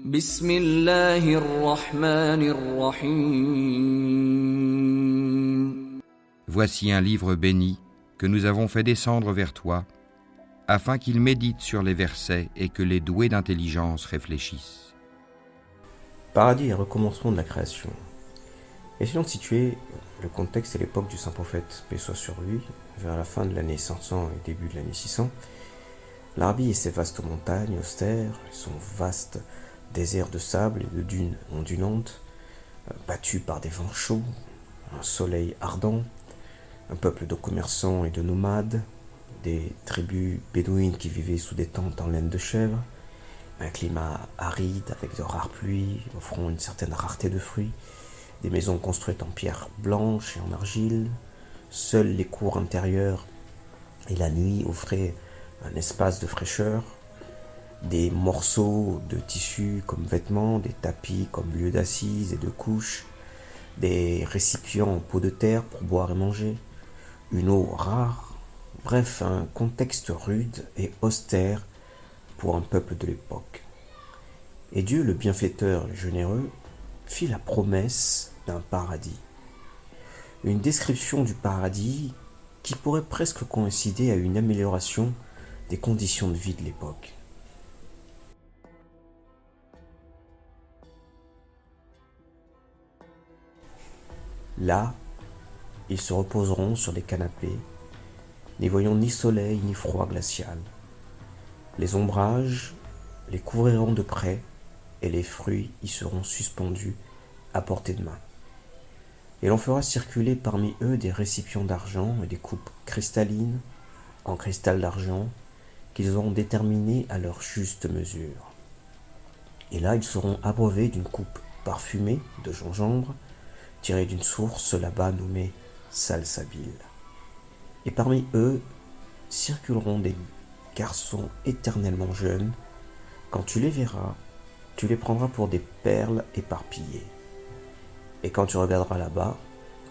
بسم الله الرحمن الرحيم. Voici un livre béni que nous avons fait descendre vers toi, afin qu'il médite sur les versets et que les doués d'intelligence réfléchissent. Paradis et recommencement de la création. Essayons de situer le contexte et l'époque du saint prophète, paix soit sur lui, vers la fin de l'année 500 et début de l'année 600. L'Arabie et ses vastes montagnes austères, son vaste désert de sable et de dunes ondulantes, battus par des vents chauds, un soleil ardent, un peuple de commerçants et de nomades, des tribus bédouines qui vivaient sous des tentes en laine de chèvre, un climat aride avec de rares pluies offrant une certaine rareté de fruits, des maisons construites en pierre blanche et en argile, seules les cours intérieures et la nuit offraient un espace de fraîcheur, des morceaux de tissu comme vêtements, des tapis comme lieu d'assises et de couches, des récipients en peau de terre pour boire et manger, une eau rare, bref, un contexte rude et austère pour un peuple de l'époque. Et Dieu, le bienfaiteur et le généreux, fit la promesse d'un paradis. Une description du paradis qui pourrait presque coïncider à une amélioration des conditions de vie de l'époque. Là, ils se reposeront sur des canapés, n'y voyant ni soleil ni froid glacial. Les ombrages les couvriront de près et les fruits y seront suspendus à portée de main. Et l'on fera circuler parmi eux des récipients d'argent et des coupes cristallines en cristal d'argent qu'ils auront déterminées à leur juste mesure. Et là, ils seront abreuvés d'une coupe parfumée de gingembre tirée d'une source là-bas nommée Salsabil. Et parmi eux circuleront des garçons éternellement jeunes. Quand tu les verras, tu les prendras pour des perles éparpillées. Et quand tu regarderas là-bas,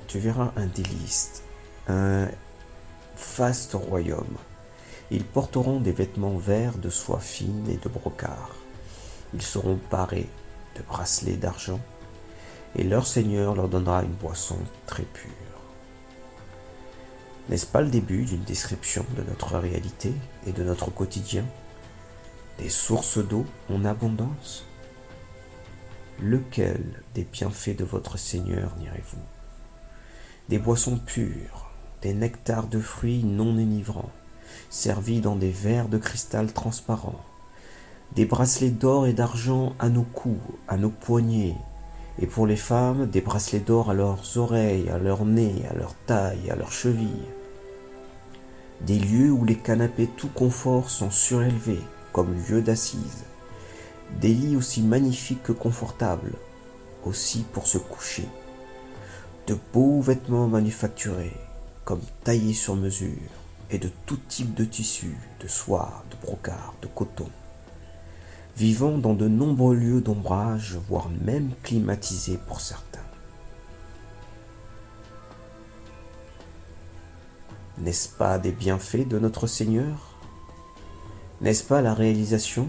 tu verras un délice, un vaste royaume. Ils porteront des vêtements verts de soie fine et de brocart. Ils seront parés de bracelets d'argent, et leur Seigneur leur donnera une boisson très pure. N'est-ce pas le début d'une description de notre réalité et de notre quotidien? Des sources d'eau en abondance? Lequel des bienfaits de votre Seigneur nirez-vous? Des boissons pures, des nectars de fruits non enivrants, servis dans des verres de cristal transparents, des bracelets d'or et d'argent à nos cous, à nos poignets, et pour les femmes, des bracelets d'or à leurs oreilles, à leur nez, à leur taille, à leurs chevilles. Des lieux où les canapés tout confort sont surélevés, comme lieux d'assises. Des lits aussi magnifiques que confortables, aussi pour se coucher. De beaux vêtements manufacturés, comme taillés sur mesure, et de tout type de tissus, de soie, de brocart, de coton. Vivant dans de nombreux lieux d'ombrage, voire même climatisés pour certains. N'est-ce pas des bienfaits de notre Seigneur? N'est-ce pas la réalisation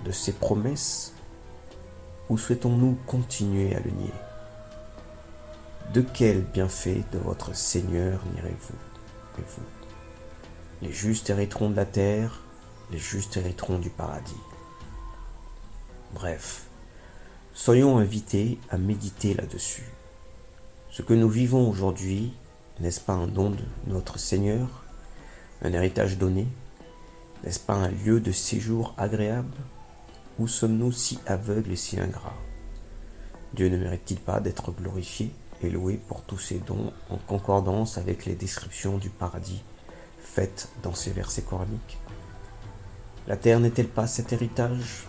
de ses promesses? Ou souhaitons-nous continuer à le nier? De quels bienfaits de votre Seigneur nirez-vous? Et vous? Les justes hériteront de la terre, les justes hériteront du paradis. Bref, soyons invités à méditer là-dessus. Ce que nous vivons aujourd'hui, n'est-ce pas un don de notre Seigneur, un héritage donné? N'est-ce pas un lieu de séjour agréable? Ou sommes-nous si aveugles et si ingrats? Dieu ne mérite-t-il pas d'être glorifié et loué pour tous ses dons en concordance avec les descriptions du paradis faites dans ces versets coraniques? La terre n'est-elle pas cet héritage?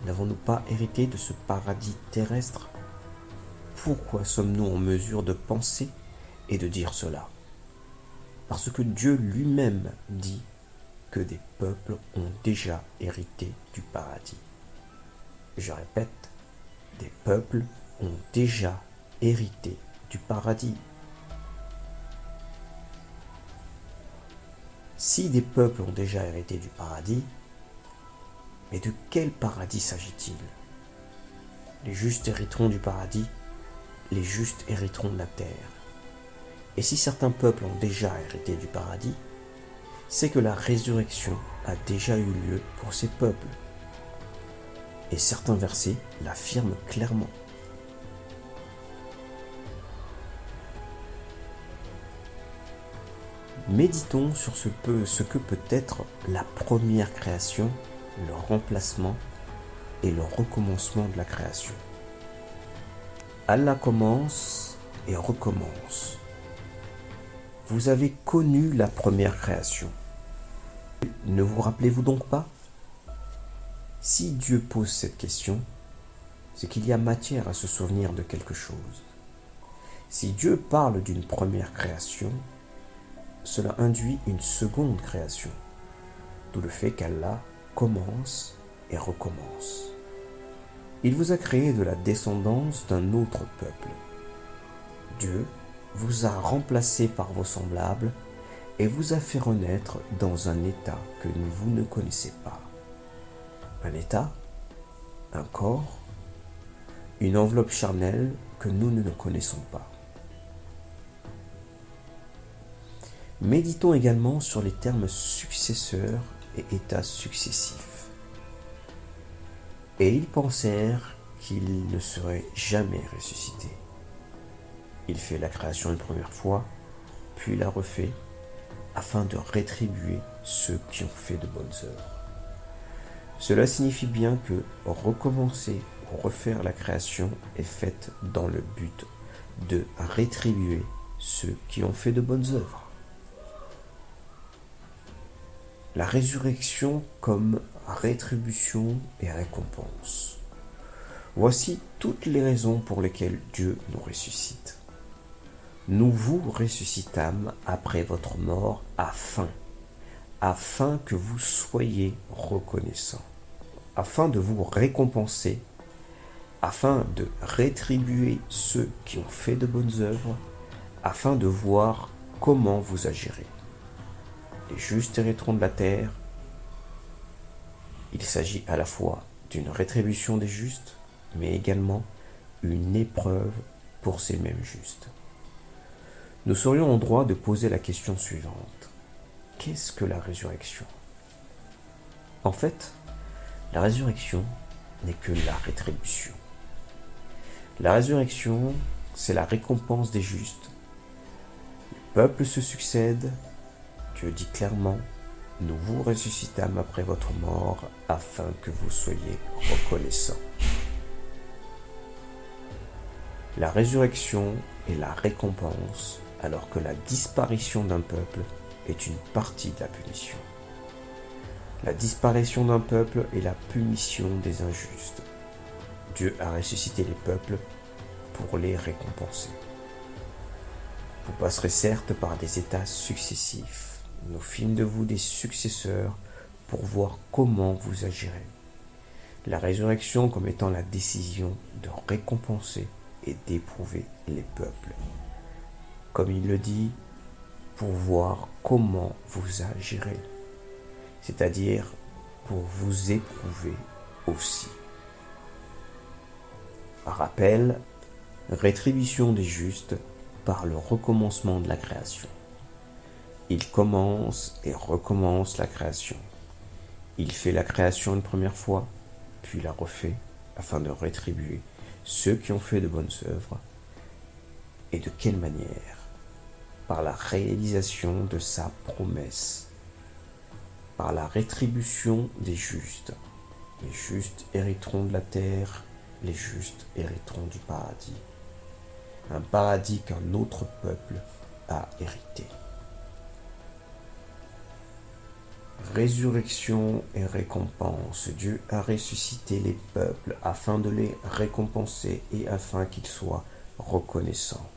N'avons-nous pas hérité de ce paradis terrestre? Pourquoi sommes-nous en mesure de penser et de dire cela? Parce que Dieu lui-même dit que des peuples ont déjà hérité du paradis. Je répète, des peuples ont déjà hérité du paradis. Si des peuples ont déjà hérité du paradis, mais de quel paradis s'agit-il? Les justes hériteront du paradis, les justes hériteront de la terre. Et si certains peuples ont déjà hérité du paradis, c'est que la résurrection a déjà eu lieu pour ces peuples. Et certains versets l'affirment clairement. Méditons sur ce que peut être la première création, le remplacement et le recommencement de la création. Allah commence et recommence. Vous avez connu la première création. Ne vous rappelez-vous donc pas? Si Dieu pose cette question, c'est qu'il y a matière à se souvenir de quelque chose. Si Dieu parle d'une première création, cela induit une seconde création, d'où le fait qu'Allah commence et recommence. Il vous a créé de la descendance d'un autre peuple. Dieu vous a remplacé par vos semblables et vous a fait renaître dans un état que vous ne connaissez pas. Un état, un corps, une enveloppe charnelle que nous ne connaissons pas. Méditons également sur les termes successeurs et états successifs. Et ils pensèrent qu'ils ne seraient jamais ressuscités. Il fait la création une première fois, puis la refait, afin de rétribuer ceux qui ont fait de bonnes œuvres. Cela signifie bien que recommencer ou refaire la création est faite dans le but de rétribuer ceux qui ont fait de bonnes œuvres. La résurrection comme rétribution et récompense. Voici toutes les raisons pour lesquelles Dieu nous ressuscite. Nous vous ressuscitâmes après votre mort afin que vous soyez reconnaissants, afin de vous récompenser, afin de rétribuer ceux qui ont fait de bonnes œuvres, afin de voir comment vous agirez. Les justes hériteront de la terre. Il s'agit à la fois d'une rétribution des justes, mais également une épreuve pour ces mêmes justes. Nous serions en droit de poser la question suivante. Qu'est-ce que la résurrection? En fait, la résurrection n'est que la rétribution. La résurrection, c'est la récompense des justes. Les peuples se succèdent. Dieu dit clairement, nous vous ressuscitâmes après votre mort afin que vous soyez reconnaissants. La résurrection est la récompense, alors que la disparition d'un peuple est une partie de la punition. La disparition d'un peuple est la punition des injustes. Dieu a ressuscité les peuples pour les récompenser. Vous passerez certes par des états successifs. Nous fîmes de vous des successeurs pour voir comment vous agirez. La résurrection comme étant la décision de récompenser et d'éprouver les peuples. Comme il le dit, pour voir comment vous agirez, c'est-à-dire pour vous éprouver aussi. Rappel, rétribution des justes par le recommencement de la création. Il commence et recommence la création. Il fait la création une première fois, puis la refait afin de rétribuer ceux qui ont fait de bonnes œuvres. Et de quelle manière? Par la réalisation de sa promesse, par la rétribution des justes. Les justes hériteront de la terre, les justes hériteront du paradis. Un paradis qu'un autre peuple a hérité. Résurrection et récompense. Dieu a ressuscité les peuples afin de les récompenser et afin qu'ils soient reconnaissants.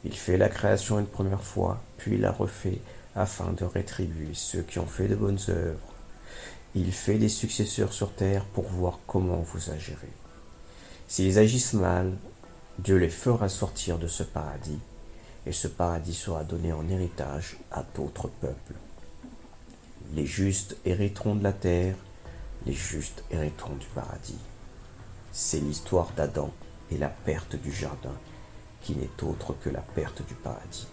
Il fait la création une première fois, puis la refait afin de rétribuer ceux qui ont fait de bonnes œuvres. Il fait des successeurs sur terre pour voir comment vous agirez. S'ils agissent mal, Dieu les fera sortir de ce paradis, et ce paradis sera donné en héritage à d'autres peuples. Les justes hériteront de la terre, les justes hériteront du paradis. c'est l'histoire d'Adam et la perte du jardin, qui n'est autre que la perte du paradis.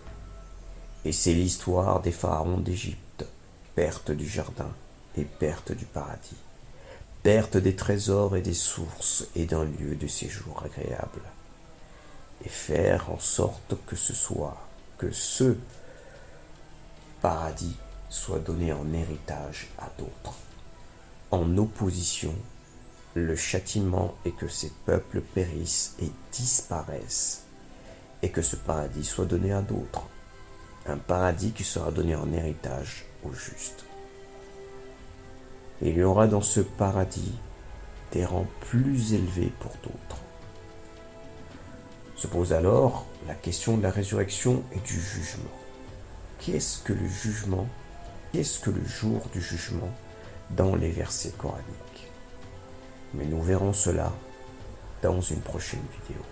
Et c'est l'histoire des pharaons d'Égypte, perte du jardin et perte du paradis, perte des trésors et des sources et d'un lieu de séjour agréable. Et faire en sorte que ce paradis soit donné en héritage à d'autres. En opposition, le châtiment est que ces peuples périssent et disparaissent, et que ce paradis soit donné à d'autres, un paradis qui sera donné en héritage aux justes. Et il y aura dans ce paradis des rangs plus élevés pour d'autres. Se pose alors la question de la résurrection et du jugement. Qu'est-ce que le jugement? Qu'est-ce que le jour du jugement dans les versets coraniques? Mais nous verrons cela dans une prochaine vidéo.